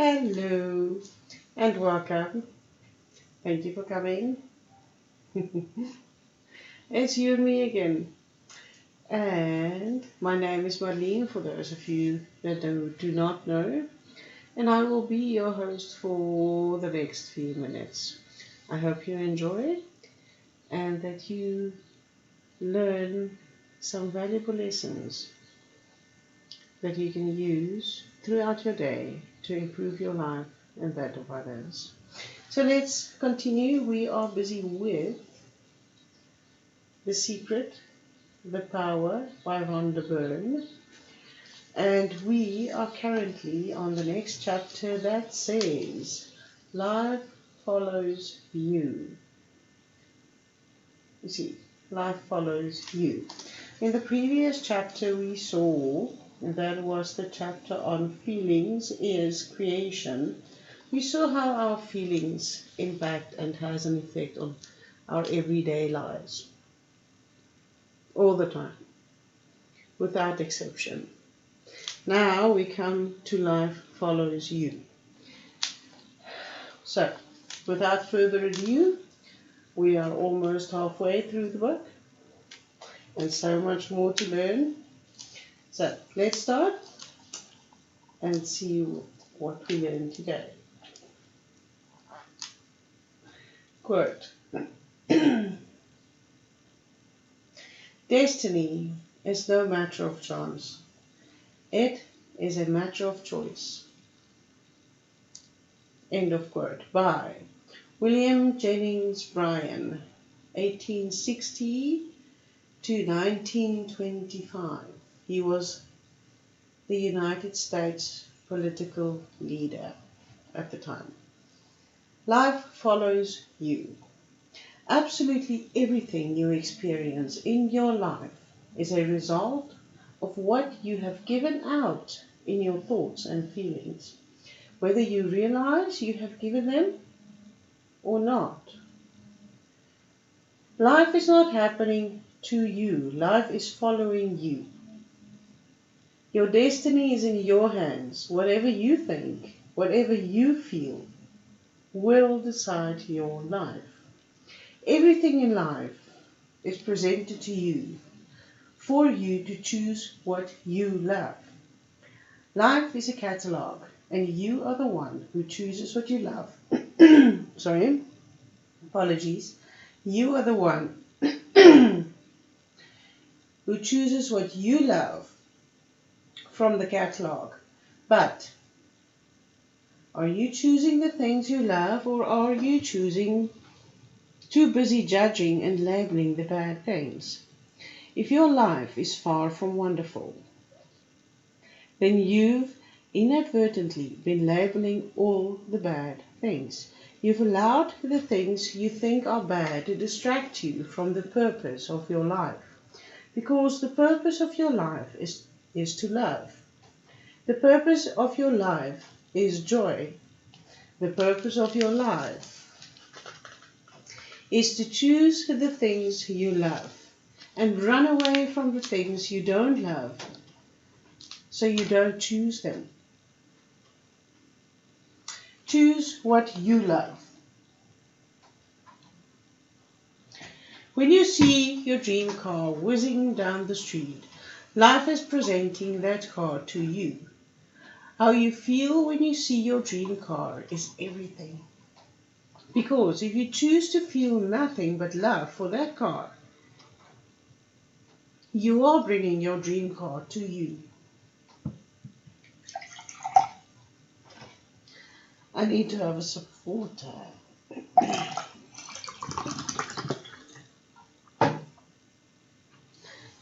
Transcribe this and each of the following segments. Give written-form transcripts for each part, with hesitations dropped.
Hello and welcome. Thank you for coming. It's you and me again. And my name is Marlene, for those of you that do not know. And I will be your host for the next few minutes. I hope you enjoy and that you learn some valuable lessons that you can use throughout your day to improve your life and that of others. So let's continue. We are busy with The Secret, The Power by Rhonda Byrne. And we are currently on the next chapter that says, Life follows you. You see, life follows you. In the previous chapter we saw, that was the chapter on feelings is creation. We saw how our feelings impact and has an effect on our everyday lives. All the time, without exception. Now we come to life follows you. So, without further ado, we are almost halfway through the book and so much more to learn. So, let's start and see what we learn today. Quote, Destiny is no matter of chance. It is a matter of choice. End of quote. By William Jennings Bryan, 1860 to 1925. He was the United States political leader at the time. Life follows you. Absolutely everything you experience in your life is a result of what you have given out in your thoughts and feelings, whether you realize you have given them or not. Life is not happening to you. Life is following you. Your destiny is in your hands. Whatever you think, whatever you feel, will decide your life. Everything in life is presented to you for you to choose what you love. Life is a catalogue, and you are the one who chooses what you love. Sorry, apologies. You are the one who chooses what you love from the catalogue. But are you choosing the things you love, or are you too busy judging and labeling the bad things? If your life is far from wonderful, then you've inadvertently been labeling all the bad things. You've allowed the things you think are bad to distract you from the purpose of your life. Because the purpose of your life is to love. The purpose of your life is joy. The purpose of your life is to choose the things you love and run away from the things you don't love, so you don't choose them. Choose what you love. When you see your dream car whizzing down the street, life is presenting that car to you. How you feel when you see your dream car is everything. Because if you choose to feel nothing but love for that car, you are bringing your dream car to you. I need to have a sip of water.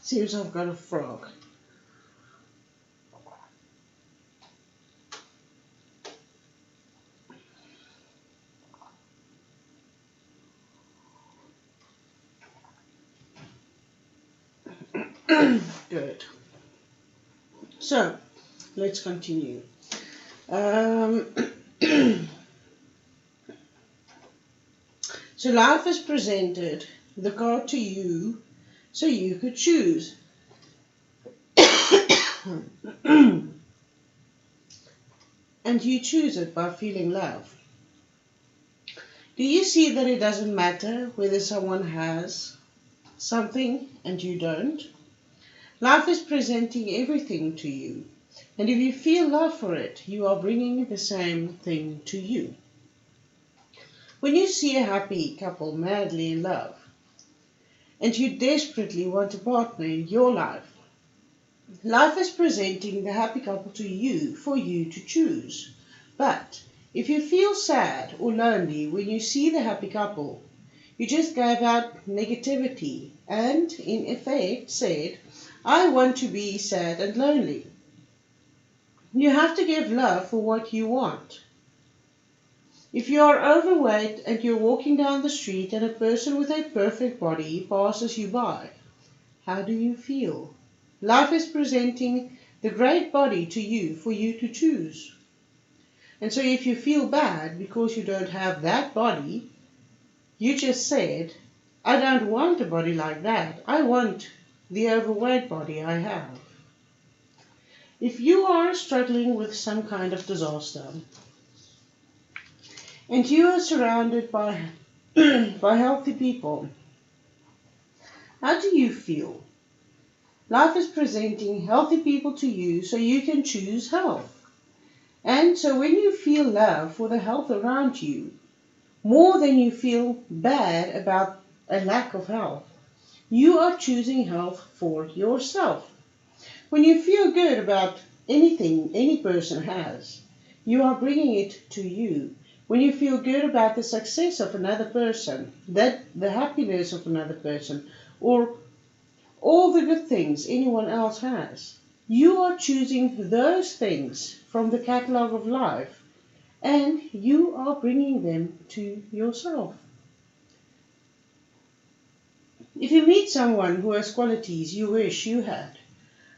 Seems I've got a frog. Good. So, let's continue. So life has presented the card to you so you could choose. and you choose it by feeling love. Do you see that it doesn't matter whether someone has something and you don't? Life is presenting everything to you, and if you feel love for it, you are bringing the same thing to you. When you see a happy couple madly in love, and you desperately want a partner in your life, life is presenting the happy couple to you for you to choose. But if you feel sad or lonely when you see the happy couple, you just gave out negativity and, in effect, said, I want to be sad and lonely. You have to give love for what you want. If you are overweight and you're walking down the street and a person with a perfect body passes you by, how do you feel? Life is presenting the great body to you for you to choose. And so if you feel bad because you don't have that body, you just said, I don't want a body like that. I want the overweight body I have. If you are struggling with some kind of disaster, and you are surrounded by, by healthy people, how do you feel? Life is presenting healthy people to you so you can choose health. And so when you feel love for the health around you, more than you feel bad about a lack of health, you are choosing health for yourself. When you feel good about anything any person has, you are bringing it to you. When you feel good about the success of another person, the happiness of another person, or all the good things anyone else has, you are choosing those things from the catalogue of life, and you are bringing them to yourself. If you meet someone who has qualities you wish you had,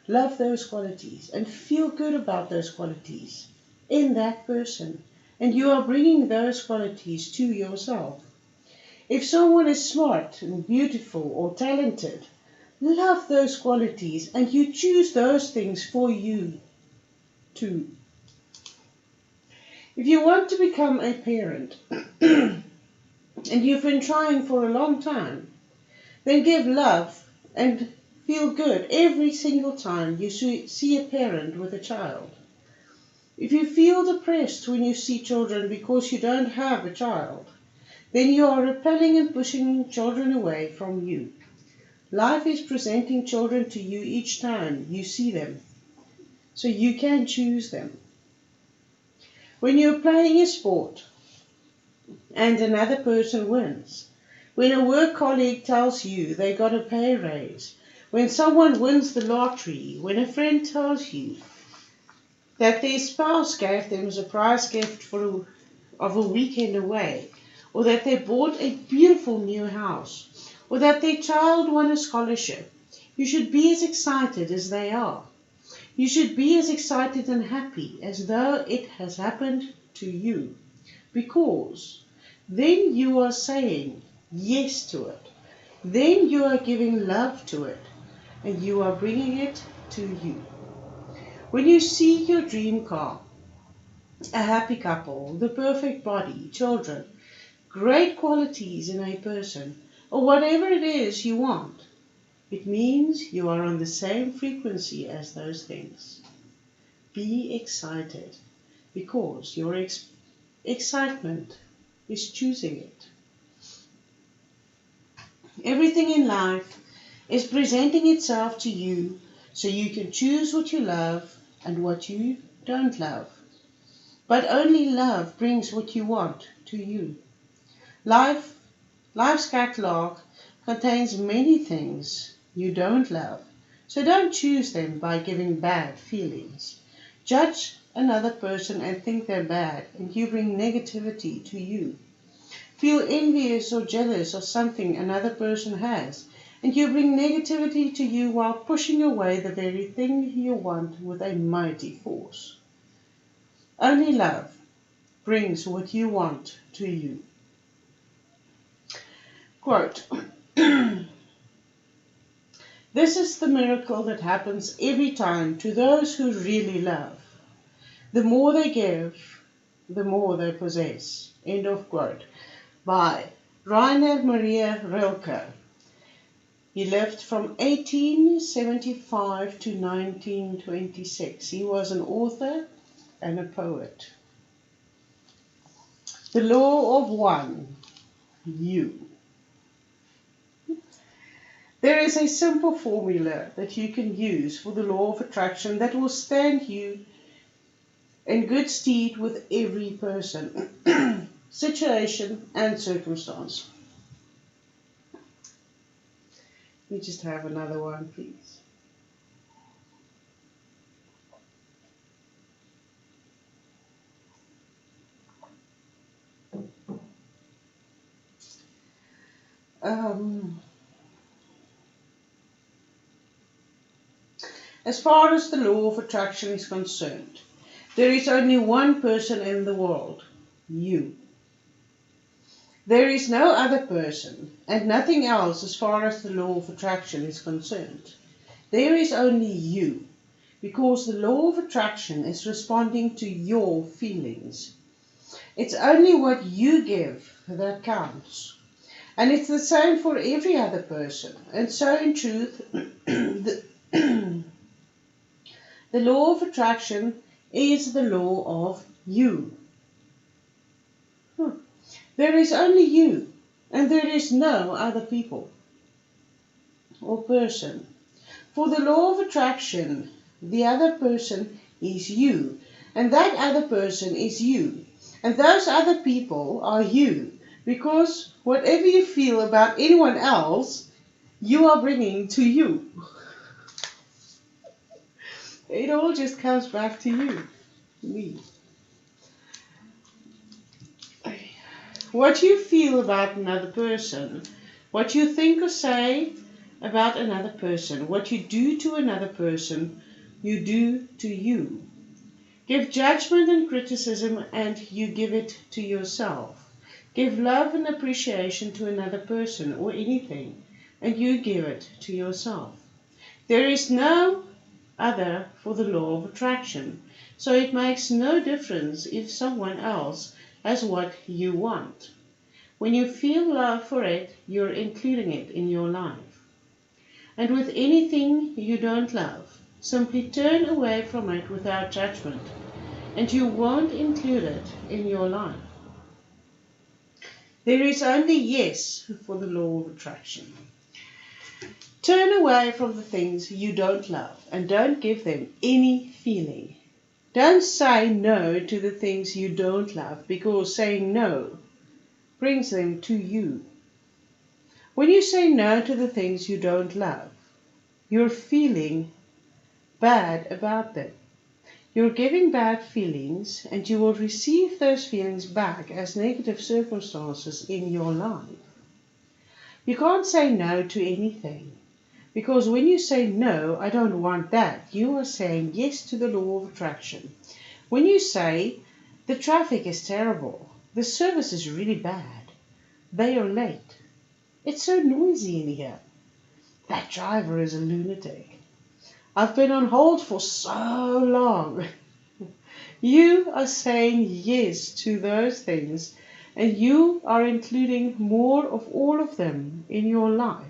love those qualities and feel good about those qualities in that person, and you are bringing those qualities to yourself. If someone is smart and beautiful or talented, love those qualities and you choose those things for you too. If you want to become a parent and you've been trying for a long time, then give love and feel good every single time you see a parent with a child. If you feel depressed when you see children because you don't have a child, then you are repelling and pushing children away from you. Life is presenting children to you each time you see them, so you can choose them. When you're playing a sport and another person wins, when a work colleague tells you they got a pay raise, when someone wins the lottery, when a friend tells you that their spouse gave them a surprise gift of a weekend away, or that they bought a beautiful new house, or that their child won a scholarship, you should be as excited as they are. You should be as excited and happy as though it has happened to you, because then you are saying yes to it. Then you are giving love to it, and you are bringing it to you. When you see your dream car, a happy couple, the perfect body, children, great qualities in a person, or whatever it is you want, it means you are on the same frequency as those things. Be excited, because your excitement is choosing it. Everything in life is presenting itself to you so you can choose what you love and what you don't love. But only love brings what you want to you. Life's catalogue contains many things you don't love, so don't choose them by giving bad feelings. Judge another person and think they're bad, and you bring negativity to you. Feel envious or jealous of something another person has, and you bring negativity to you while pushing away the very thing you want with a mighty force. Only love brings what you want to you. Quote, this is the miracle that happens every time to those who really love. The more they give, the more they possess. End of quote. By Rainer Maria Rilke. He lived from 1875 to 1926. He was an author and a poet. The law of one, you. There is a simple formula that you can use for the law of attraction that will stand you in good stead with every person, situation and circumstance. Let me just have another one, please. As far as the law of attraction is concerned, there is only one person in the world, you. There is no other person and nothing else as far as the law of attraction is concerned. There is only you, because the law of attraction is responding to your feelings. It's only what you give that counts. And it's the same for every other person. And so in truth, the law of attraction is the law of you. There is only you, and there is no other people or person. For the law of attraction, the other person is you, and that other person is you, and those other people are you, because whatever you feel about anyone else, you are bringing to you. It all just comes back to you, me. What you feel about another person, what you think or say about another person, what you do to another person, you do to you. Give judgment and criticism and you give it to yourself. Give love and appreciation to another person or anything and you give it to yourself. There is no other for the law of attraction, so it makes no difference if someone else has what you want. When you feel love for it, you're including it in your life. And with anything you don't love, simply turn away from it without judgment, and you won't include it in your life. There is only yes for the law of attraction. Turn away from the things you don't love and don't give them any feeling. Don't say no to the things you don't love, because saying no brings them to you. When you say no to the things you don't love, you're feeling bad about them. You're giving bad feelings and you will receive those feelings back as negative circumstances in your life. You can't say no to anything. Because when you say, no, I don't want that, you are saying yes to the law of attraction. When you say, the traffic is terrible, the service is really bad, they are late, it's so noisy in here, that driver is a lunatic, I've been on hold for so long. You are saying yes to those things, and you are including more of all of them in your life.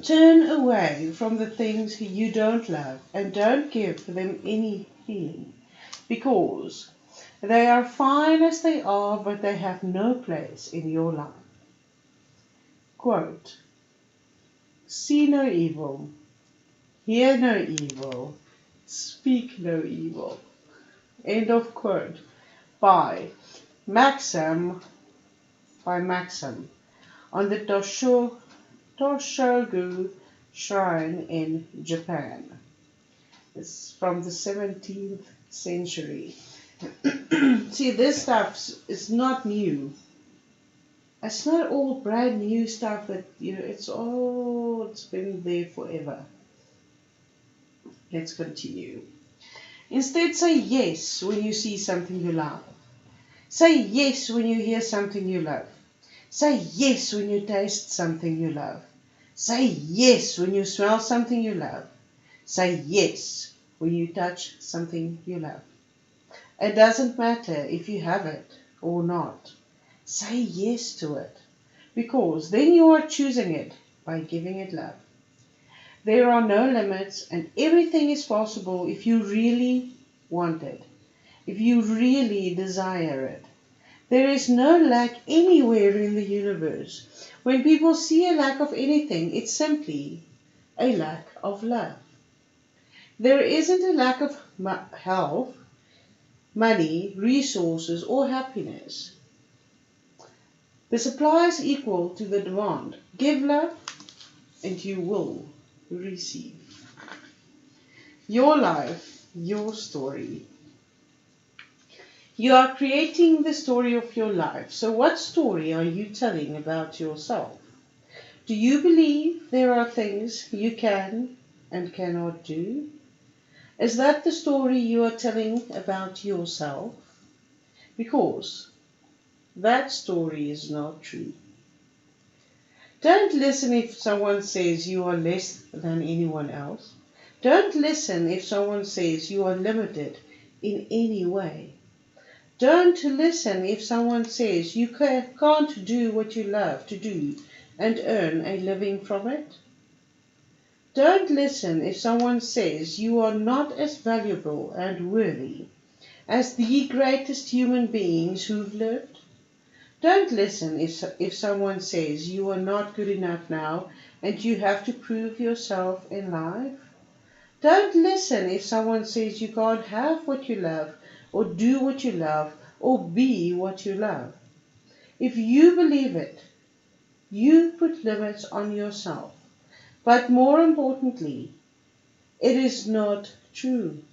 Turn away from the things you don't love and don't give them any feeling, because they are fine as they are, but they have no place in your life. Quote, see no evil, hear no evil, speak no evil. End of quote. By Maxim, on the Toshogu shrine in Japan. It's from the 17th century. See, this stuff is not new. It's not all brand new stuff that, it's been there forever. Let's continue. Instead, say yes when you see something you love. Say yes when you hear something you love. Say yes when you taste something you love. Say yes when you smell something you love. Say yes when you touch something you love. It doesn't matter if you have it or not. Say yes to it, because then you are choosing it by giving it love. There are no limits, and everything is possible if you really want it, if you really desire it. There is no lack anywhere in the universe. When people see a lack of anything, it's simply a lack of love. There isn't a lack of health, money, resources, or happiness. The supply is equal to the demand. Give love, and you will receive. Your life, your story. You are creating the story of your life. So what story are you telling about yourself? Do you believe there are things you can and cannot do? Is that the story you are telling about yourself? Because that story is not true. Don't listen if someone says you are less than anyone else. Don't listen if someone says you are limited in any way. Don't listen if someone says you can't do what you love to do and earn a living from it. Don't listen if someone says you are not as valuable and worthy as the greatest human beings who've lived. Don't listen if someone says you are not good enough now and you have to prove yourself in life. Don't listen if someone says you can't have what you love or do what you love or be what you love. If you believe it, you put limits on yourself. But more importantly, it is not true.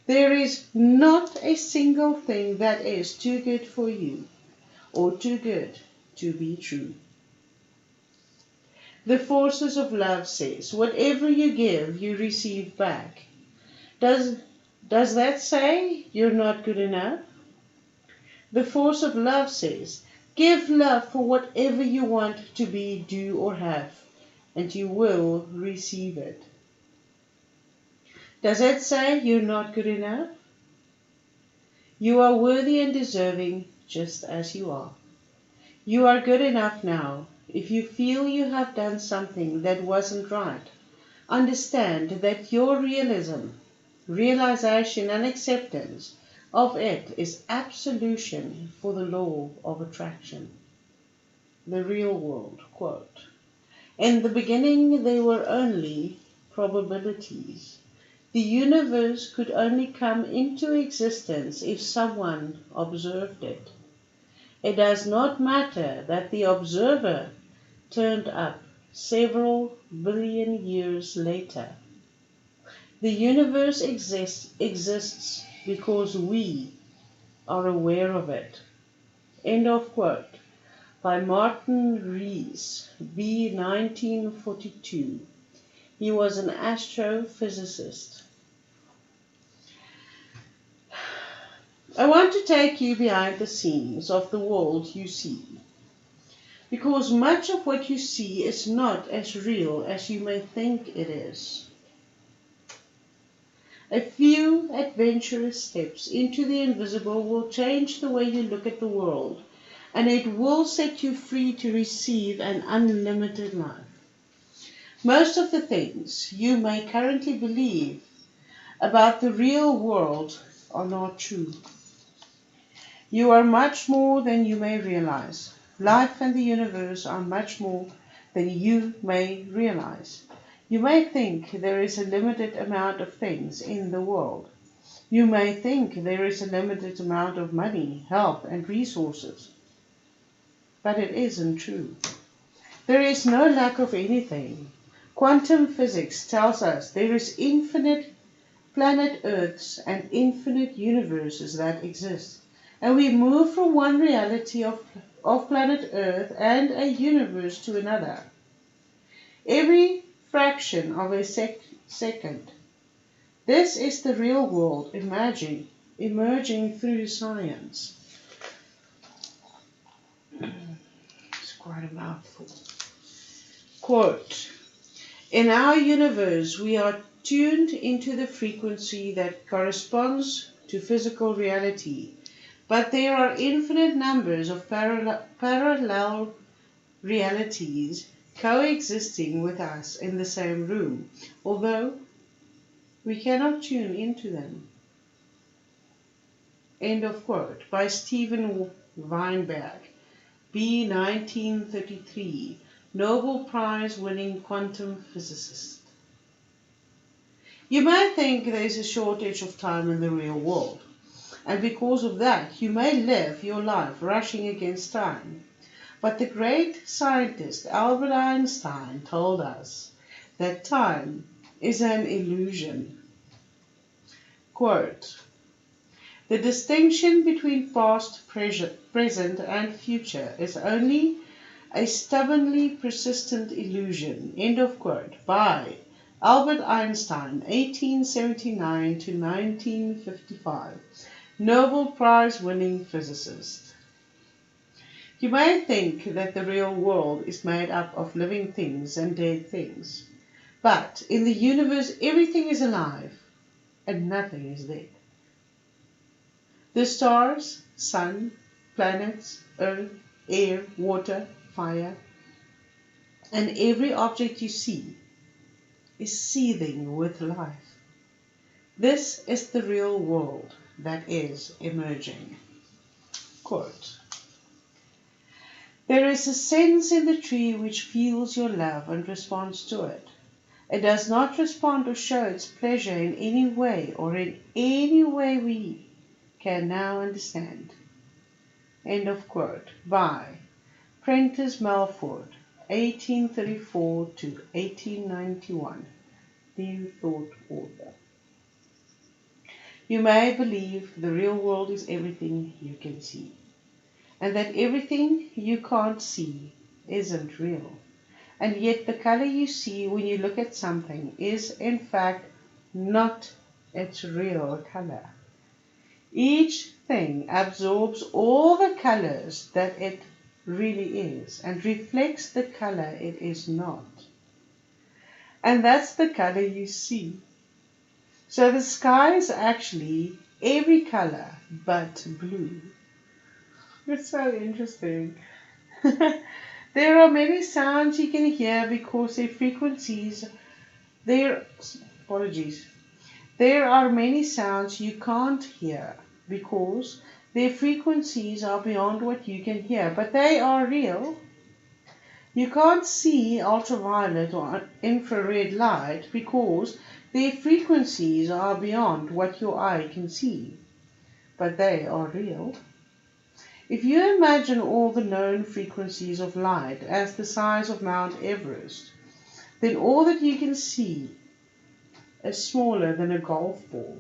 There is not a single thing that is too good for you or too good to be true. The forces of love says, whatever you give, you receive back. Does that say you're not good enough? The force of love says, give love for whatever you want to be, do, or have, and you will receive it. Does it say you're not good enough? You are worthy and deserving just as you are. You are good enough now. If you feel you have done something that wasn't right, understand that your realization and acceptance of it is absolution for the law of attraction. The real world quote. In the beginning there were only probabilities. The universe could only come into existence if someone observed it. It does not matter that the observer turned up several billion years later. The universe exists because we are aware of it. End of quote. By Martin Rees, B. 1942. He was an astrophysicist. I want to take you behind the scenes of the world you see, because much of what you see is not as real as you may think it is. A few adventurous steps into the invisible will change the way you look at the world, and it will set you free to receive an unlimited life. Most of the things you may currently believe about the real world are not true. You are much more than you may realize. Life and the universe are much more than you may realize. You may think there is a limited amount of things in the world. You may think there is a limited amount of money, health, and resources. But it isn't true. There is no lack of anything. Quantum physics tells us there is infinite planet Earths and infinite universes that exist. And we move from one reality of planet Earth and a universe to another. Every fraction of a second. This is the real world emerging through science. It's quite a mouthful. Quote, in our universe we are tuned into the frequency that corresponds to physical reality. But there are infinite numbers of parallel realities coexisting with us in the same room, although we cannot tune into them. End of quote. By Steven Weinberg, B. 1933, Nobel Prize winning quantum physicist. You may think there is a shortage of time in the real world, and because of that you may live your life rushing against time. But the great scientist Albert Einstein told us that time is an illusion. Quote, "The distinction between past, present, and future is only a stubbornly persistent illusion." End of quote. By Albert Einstein, 1879 to 1955, Nobel Prize winning physicist. You may think that the real world is made up of living things and dead things, but in the universe everything is alive and nothing is dead. The stars, sun, planets, earth, air, water, fire, and every object you see is seething with life. This is the real world that is emerging. Quote, "There is a sense in the tree which feels your love and responds to it. It does not respond or show its pleasure in any way or in any way we can now understand." End of quote. By Prentice Mulford, 1834 to 1891, New Thought author. You may believe the real world is everything you can see, and that everything you can't see isn't real. And yet the color you see when you look at something is in fact not its real color. Each thing absorbs all the colors that it really is and reflects the color it is not. And that's the color you see. So the sky is actually every color but blue. It's so interesting. There are many sounds you can hear because their frequencies, There are many sounds you can't hear because their frequencies are beyond what you can hear, but they are real. You can't see ultraviolet or infrared light because their frequencies are beyond what your eye can see, but they are real. If you imagine all the known frequencies of light as the size of Mount Everest, then all that you can see is smaller than a golf ball.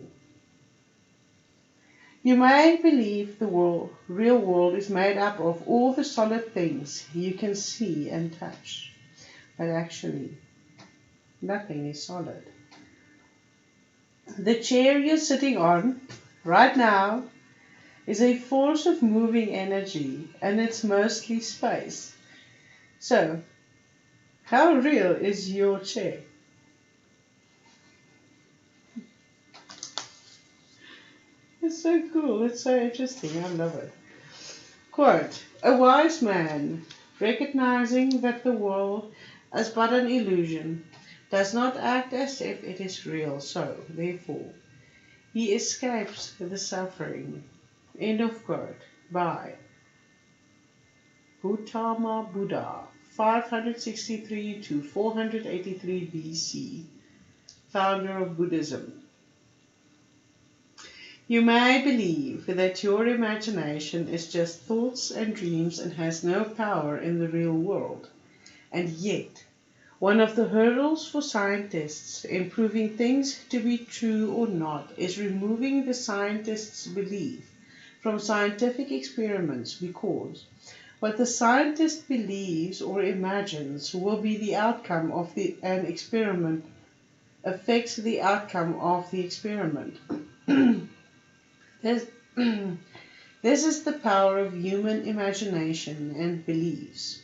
You may believe the real world is made up of all the solid things you can see and touch, but actually nothing is solid. The chair you're sitting on right now is a force of moving energy, and it's mostly space. So, how real is your chair? It's so cool, it's so interesting, I love it. Quote, "A wise man, recognizing that the world is but an illusion, does not act as if it is real, so, therefore, he escapes the suffering." End of quote. By Gautama Buddha, 563 to 483 BC, founder of Buddhism. You may believe that your imagination is just thoughts and dreams and has no power in the real world. And yet, one of the hurdles for scientists in proving things to be true or not is removing the scientist's belief from scientific experiments, because what the scientist believes or imagines will be the outcome of an experiment affects the outcome of the experiment. This is the power of human imagination and beliefs.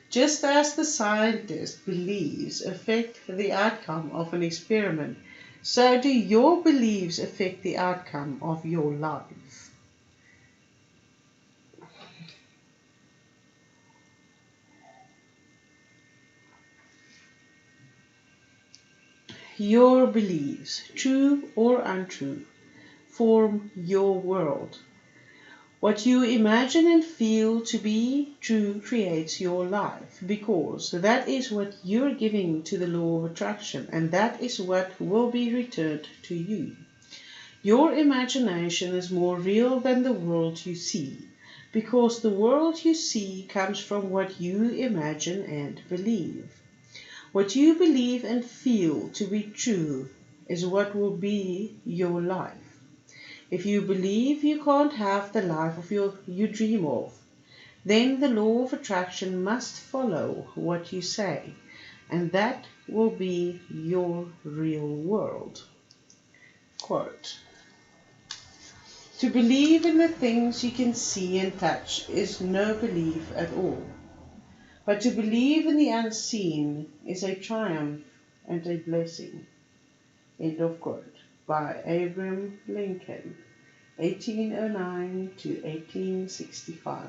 Just as the scientist beliefs affect the outcome of an experiment, So do your beliefs affect the outcome of your life? Your beliefs, true or untrue, form your world. What you imagine and feel to be true creates your life, because that is what you're giving to the law of attraction, and that is what will be returned to you. Your imagination is more real than the world you see, because the world you see comes from what you imagine and believe. What you believe and feel to be true is what will be your life. If you believe you can't have the life you dream of, then the law of attraction must follow what you say, and that will be your real world. Quote, to believe in the things you can see and touch is no belief at all. But to believe in the unseen is a triumph and a blessing. End of quote. By Abraham Lincoln, 1809 to 1865.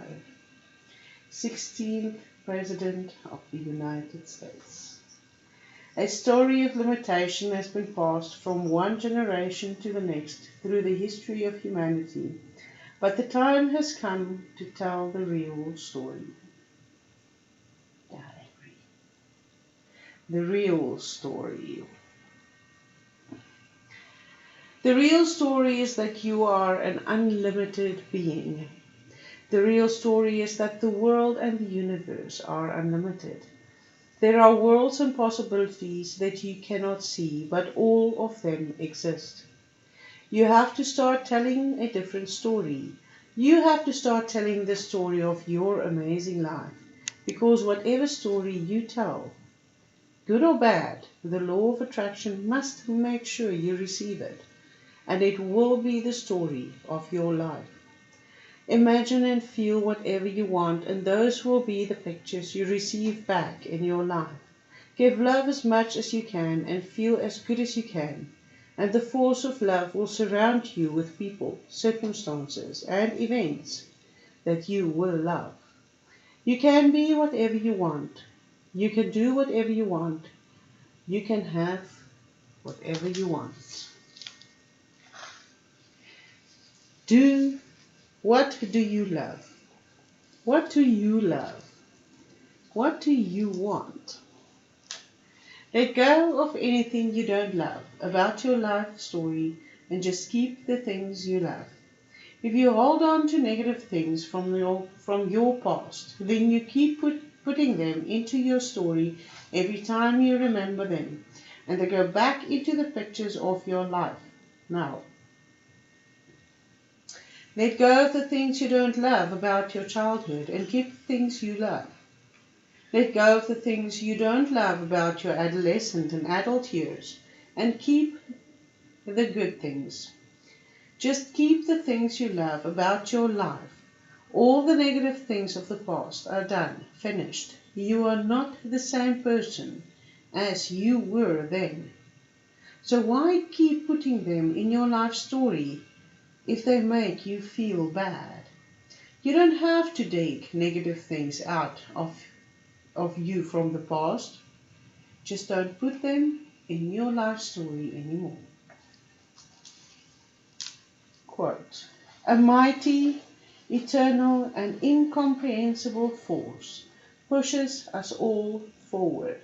16th President of the United States. A story of limitation has been passed from one generation to the next through the history of humanity, but the time has come to tell the real story. The real story. The real story is that you are an unlimited being. The real story is that the world and the universe are unlimited. There are worlds and possibilities that you cannot see, but all of them exist. You have to start telling a different story. You have to start telling the story of your amazing life, because whatever story you tell, good or bad, the law of attraction must make sure you receive it, and it will be the story of your life. Imagine and feel whatever you want, and those will be the pictures you receive back in your life. Give love as much as you can and feel as good as you can, and the force of love will surround you with people, circumstances, and events that you will love. You can be whatever you want. You can do whatever you want. You can have whatever you want. What do you love? What do you love? What do you want? Let go of anything you don't love about your life story and just keep the things you love. If you hold on to negative things from your past, then you keep putting them into your story every time you remember them, and they go back into the pictures of your life. Now, let go of the things you don't love about your childhood and keep the things you love. Let go of the things you don't love about your adolescent and adult years and keep the good things. Just keep the things you love about your life. All the negative things of the past are done, finished. You are not the same person as you were then. So why keep putting them in your life story if they make you feel bad? You don't have to dig negative things out of you from the past. Just don't put them in your life story anymore. Quote, a mighty, eternal and incomprehensible force pushes us all forward.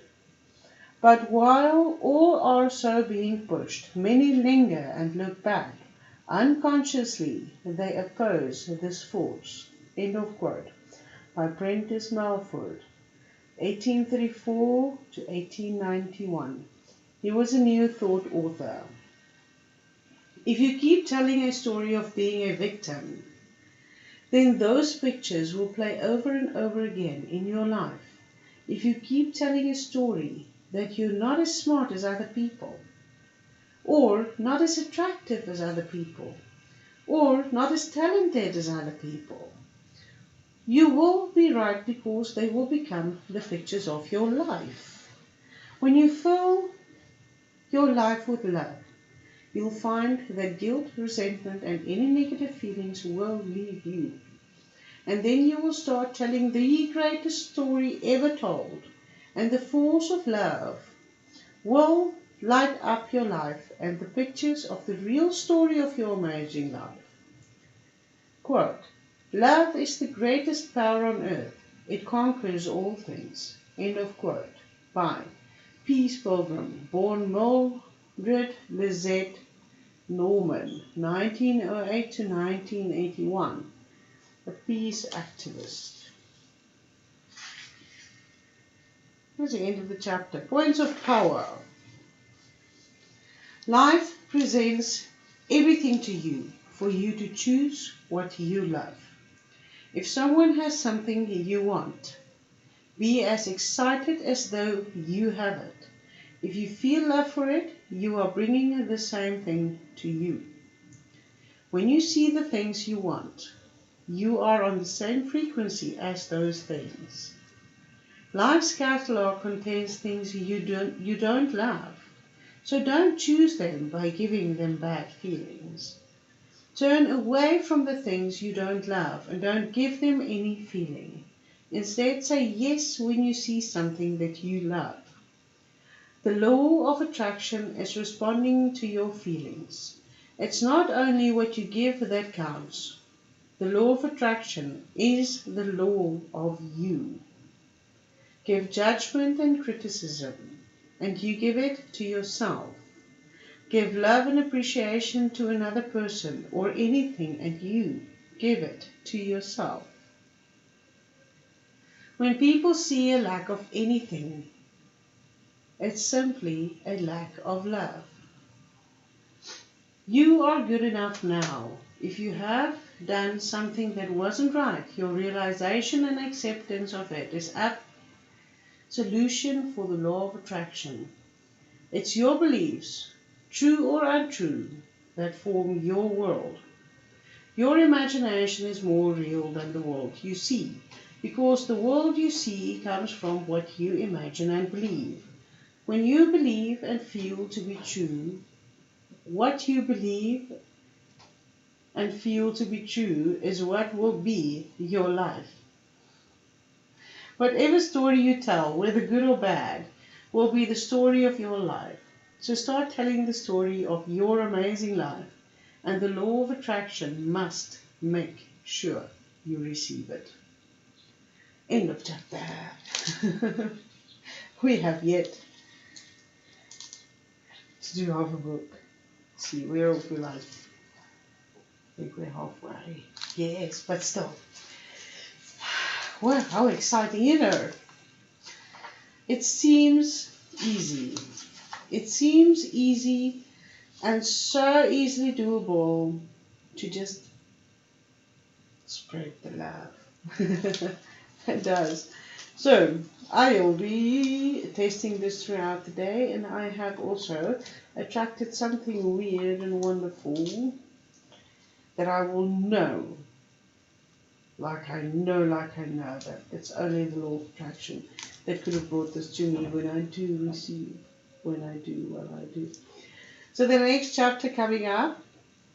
But while all are so being pushed, many linger and look back. Unconsciously, they oppose this force. End of quote. By Prentice Mulford, 1834 to 1891. He was a New Thought author. If you keep telling a story of being a victim, then those pictures will play over and over again in your life. If you keep telling a story that you're not as smart as other people, or not as attractive as other people, or not as talented as other people, you will be right, because they will become the pictures of your life. When you fill your life with love, you'll find that guilt, resentment, and any negative feelings will leave you. And then you will start telling the greatest story ever told, and the force of love will light up your life and the pictures of the real story of your amazing life. Quote, "Love is the greatest power on earth. It conquers all things." End of quote. By Peace Pilgrim, born Mildred Lizette Norman, 1908 to 1981, a peace activist. That's the end of the chapter. Points of power. Life presents everything to you for you to choose what you love. If someone has something you want, be as excited as though you have it. If you feel love for it, you are bringing the same thing to you. When you see the things you want, you are on the same frequency as those things. Life's catalog contains things you don't love, so don't choose them by giving them bad feelings. Turn away from the things you don't love and don't give them any feeling. Instead, say yes when you see something that you love. The law of attraction is responding to your feelings. It's not only what you give that counts. The law of attraction is the law of you. Give judgment and criticism, and you give it to yourself. Give love and appreciation to another person or anything, and you give it to yourself. When people see a lack of anything, it's simply a lack of love. You are good enough now. If you have done something that wasn't right, your realization and acceptance of it is a solution for the law of attraction. It's your beliefs, true or untrue, that form your world. Your imagination is more real than the world you see, because the world you see comes from what you imagine and believe. When you believe and feel to be true, what you believe and feel to be true is what will be your life. Whatever story you tell, whether good or bad, will be the story of your life. So start telling the story of your amazing life, and the law of attraction must make sure you receive it. End of chapter. We have yet to do half a book. Let's see, where are we like? I think we're halfway. Yes, but still. Well, how exciting, you know. It seems easy. It seems easy and so easily doable to just spread the love. It does. So, I will be testing this throughout the day, and I have also attracted something weird and wonderful that I will know. Like I know that it's only the law of attraction that could have brought this to me when I do receive, when I do what I do. So the next chapter coming up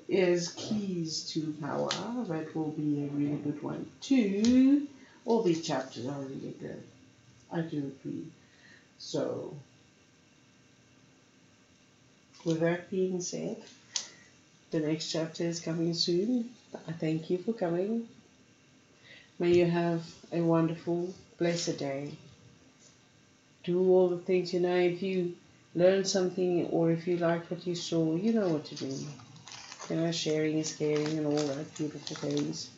is Keys to Power. That will be a really good one too. All these chapters are really good. I do agree. So, with that being said, the next chapter is coming soon. I thank you for coming. May you have a wonderful, blessed day. Do all the things, you know, if you learn something or if you like what you saw, you know what to do. You know, sharing is caring and all that beautiful things.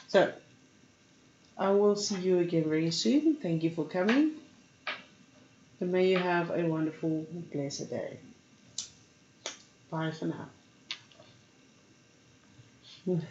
So, I will see you again very soon. Thank you for coming. And may you have a wonderful, blessed day. Bye for now.